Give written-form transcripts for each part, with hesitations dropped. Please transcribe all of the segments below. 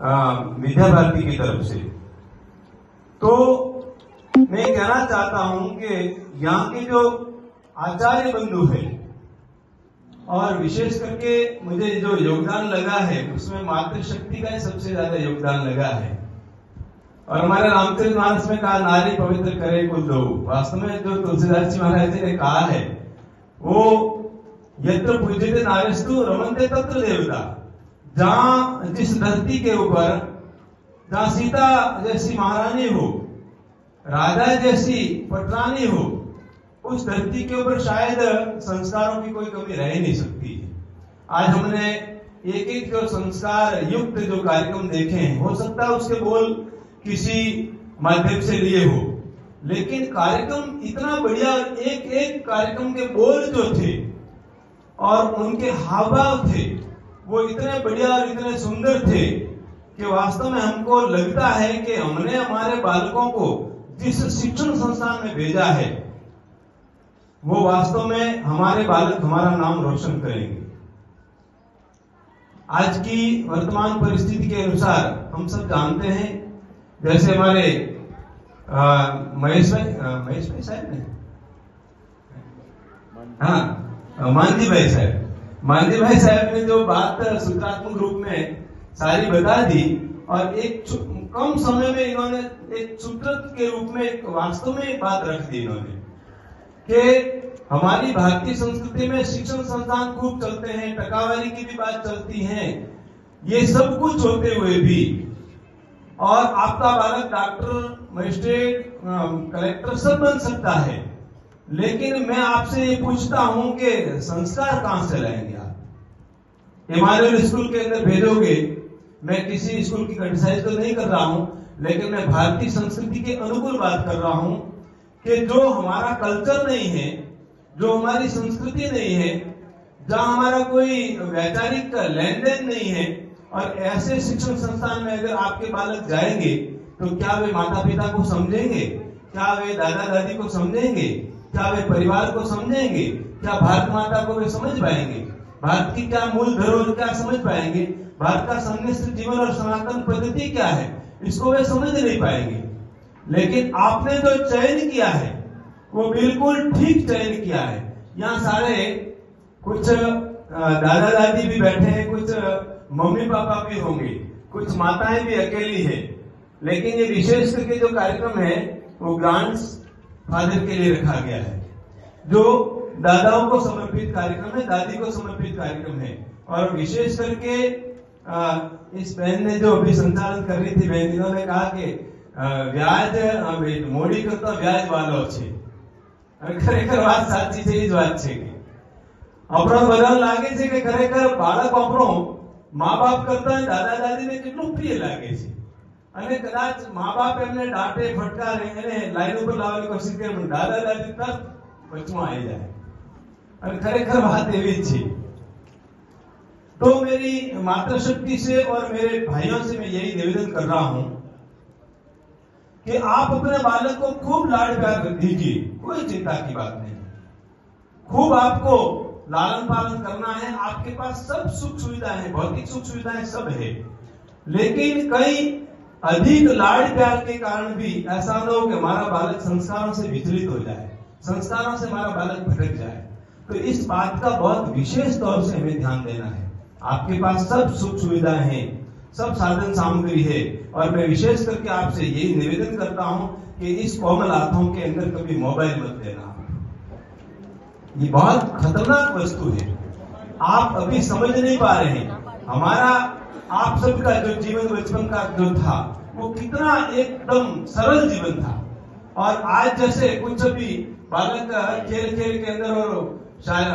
विद्या भारती की तरफ से। तो मैं कहना चाहता हूं कि यहाँ के जो आचार्य बंधु है, और विशेष करके मुझे जो योगदान लगा है उसमें मातृशक्ति का ही सबसे ज्यादा योगदान लगा है। और हमारे रामचरितमानस में कहा, नारी पवित्र करे कुल दो। वास्तव में जो तुलसीदास जी महाराज जी ने कहा है वो यत्र पूज्यते नारीस्तु रमन्ते तत्र देवता। जहां जिस धरती के ऊपर, जहां सीता जैसी महारानी हो, राधा जैसी पटरानी हो, उस धरती के ऊपर शायद संस्कारों की कोई कमी रह नहीं सकती है। आज हमने एक एक जो संस्कार युक्त जो कार्यक्रम देखे हैं, हो सकता है उसके बोल किसी माध्यम से लिए हो, लेकिन कार्यक्रम इतना बढ़िया, एक एक कार्यक्रम के बोल जो थे और उनके हाव भाव थे वो इतने बढ़िया और इतने सुंदर थे कि वास्तव में हमको लगता है कि हमने हमारे बालकों को जिस शिक्षण संस्थान में भेजा है वो वास्तव में हमारे बालक हमारा नाम रोशन करेंगे। आज की वर्तमान परिस्थिति के अनुसार हम सब जानते हैं, जैसे हमारे महेश भाई साहब ने, हाँ मांझी भाई साहब ने जो बात सूत्रात्मक रूप में सारी बता दी, और एक कम समय में इन्होंने एक सूत्र के रूप में एक वास्तव में एक बात रख दी इन्होंने कि हमारी भारतीय संस्कृति में शिक्षण संस्थान खूब चलते हैं, टकावारी की भी बात चलती है, ये सब कुछ होते हुए भी, और आपका बालक डॉक्टर, मजिस्ट्रेट, कलेक्टर सब बन सकता है, लेकिन मैं आपसे ये पूछता हूं कि संस्कार कहां से लाएंगे आप? इमानुएल स्कूल के अंदर भेजोगे, मैं किसी स्कूल की क्रिटिसाइज तो नहीं कर रहा हूं, लेकिन मैं भारतीय संस्कृति के अनुकूल बात कर रहा हूं कि जो हमारा कल्चर नहीं है, जो हमारी संस्कृति नहीं है, जहां हमारा कोई वैचारिक लेन देन नहीं है, और ऐसे शिक्षण संस्थान में अगर आपके बालक जाएंगे तो क्या वे माता पिता को समझेंगे? क्या वे दादा दादी को समझेंगे? क्या वे परिवार को समझेंगे? क्या भारत माता को वे समझ पाएंगे? भारत की क्या मूल धरोहर क्या समझ पाएंगे? भारत का सन्निष्ठ जीवन और सनातन पद्धति क्या है, इसको वे समझ नहीं पाएंगे। लेकिन आपने जो चयन किया है वो बिल्कुल ठीक चयन किया है। यहाँ सारे कुछ दादा दादी भी बैठे हैं, कुछ मम्मी पापा भी होंगे, कुछ माताएं भी अकेली है, लेकिन ये विशेष करके जो कार्यक्रम है वो ग्रांड्स फादर के लिए रखा गया है, जो दादाओं को समर्पित कार्यक्रम है, दादी को समर्पित कार्यक्रम है। और विशेष करके इस बहन ने जो अभी संचालन कर रही थी बहन, इन्होंने कहा कि व्याज मोड़ी करता व्याज वालो छे, खरेखर बात साची છે, એ જ વાત છે કે આપણો બધા લાગે છે કે ખરેખર બાળક આપણો મા બાપ કરતા દાદા દાદીને કેટલું પ્રિય લાગે છે, અને કદાચ મા બાપ એમને ડાંટે ફટકારે એને લાઈન ઉપર લાવવાની કોશિશ કરે, દાદા દાદી તરત વચમાં આવી જાય, અને ખરેખર વાત એવી જ છે। तो मेरी मातृशक्ति से और मेरे भाइयों से मैं यही निवेदन कर रहा हूं कि आप अपने बालक को खूब लाड प्यार दीजिए, कोई चिंता की बात नहीं, खूब आपको लालन पालन करना है, आपके पास सब सुख सुविधाएं हैं, भौतिक सुख सुविधाएं सब है, लेकिन कई अधिक लाड प्यार के कारण भी ऐसा न हो कि हमारा बालक संस्कारों से विचलित हो जाए, संस्कारों से हमारा बालक भटक जाए। तो इस बात का बहुत विशेष तौर से हमें ध्यान देना है। आपके पास सब सुख सुविधाएं हैं, सब साधन सामग्री है, और मैं विशेष करके आपसे यही निवेदन करता हूं कि इस कोमल हाथों के अंदर कभी मोबाइल मत देना। ये बहुत खतरनाक वस्तु है, आप अभी समझ नहीं पा रहे हैं। हमारा आप सबका जो जीवन बचपन का जो था वो कितना एकदम सरल जीवन था, और आज जैसे कुछ भी बालक खेल खेल के अंदर और शायद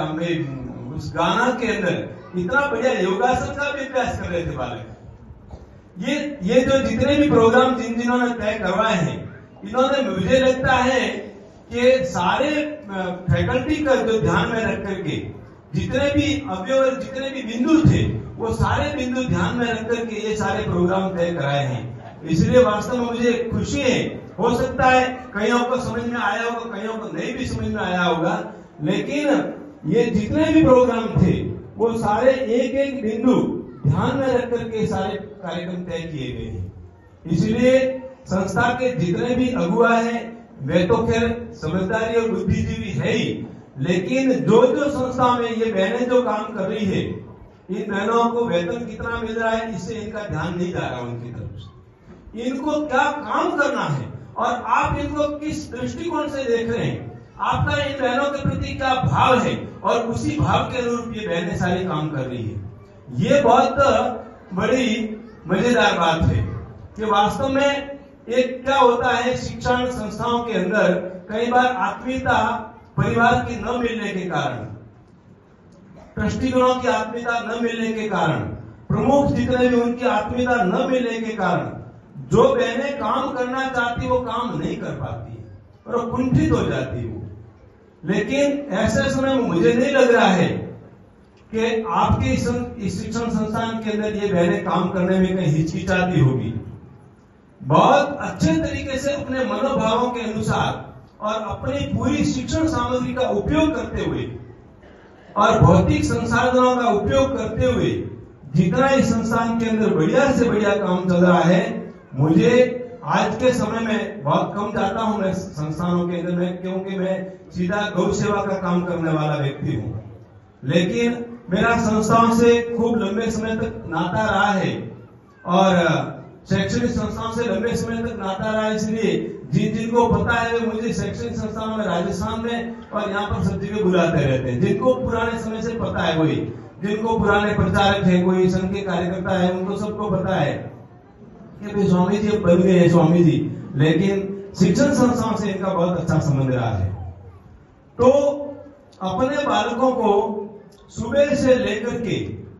उस गाना के अंदर इतना बढ़िया योगासन का भी अभ्यास कर रहे थे बालक। ये जो जितने भी प्रोग्राम जिन्होंने तय करवाए हैं, इन्होंने मुझे लगता है कि सारे फैकल्टी का जो ध्यान में रख करके जितने भी अवयव, जितने भी बिंदु थे, वो सारे बिंदु ध्यान में रख करके ये सारे प्रोग्राम तय कराए हैं। इसलिए वास्तव में मुझे खुशी है। हो सकता है कईयों को समझ में आया होगा, कईयों को नहीं भी समझ में आया होगा, लेकिन ये जितने भी प्रोग्राम थे वो सारे एक एक बिंदु ध्यान में रख करके सारे कार्यक्रम तय किए गए हैं। इसलिए संस्था के जितने भी अगुआ हैं वे तो खैर समझदारी और बुद्धिजीवी है ही, लेकिन जो संस्था में ये बहनें जो काम कर रही है, इन बहनों को वेतन कितना मिल रहा है इससे इनका ध्यान नहीं जा रहा उनकी तरफ से। इनको क्या काम करना है और आप इनको किस दृष्टिकोण से देख रहे हैं, आपका इन बहनों के प्रति क्या भाव है और उसी भाव के अनुरूप ये बहनें सारे काम कर रही है। ये बहुत बड़ी मजेदार बात है कि वास्तव में एक क्या होता है, शिक्षण संस्थाओं के अंदर कई बार आत्मीयता परिवार की न मिलने के कारण, ट्रस्टीगणों की आत्मीयता न मिलने के कारण, प्रमुख जितने भी उनकी आत्मीयता न मिलने के कारण जो बहनें काम करना चाहती वो काम नहीं कर पाती और वो कुंठित हो जाती वो। लेकिन ऐसे समय में मुझे नहीं लग रहा है कि आपके इस शिक्षण संस्थान के अंदर ये बहनें काम करने में कहीं हिचकिचाती होगी। बहुत अच्छे तरीके से अपने मनोभावों के अनुसार और अपनी पूरी शिक्षण सामग्री का उपयोग करते हुए और भौतिक संसाधनों का उपयोग करते हुए जितना इस संस्थान के अंदर बढ़िया से बढ़िया काम चल रहा है, मुझे आज के समय में बहुत कम जाता हूं मैं संस्थानों के अंदर में, क्योंकि मैं सीधा गौ सेवा का काम करने वाला व्यक्ति हूं। लेकिन मेरा संस्थाओं से खूब लंबे समय तक नाता रहा है और शैक्षणिक संस्थाओं से लंबे समय तक नाता रहा है। इसलिए जिनको पता है वे मुझे शैक्षणिक संस्थानों में राजस्थान में और यहाँ पर सब जगह बुलाते रहते हैं। जिनको पुराने समय से पता है, वही जिनको पुराने प्रचारक है, कोई संघ के कार्यकर्ता है, उनको सबको पता है कि भाई स्वामी जी बन गए हैं स्वामी जी। लेकिन शिक्षण संस्थाओं से इनका बहुत अच्छा संबंध रहा है। तो अपने बालकों को सुबह से लेकर के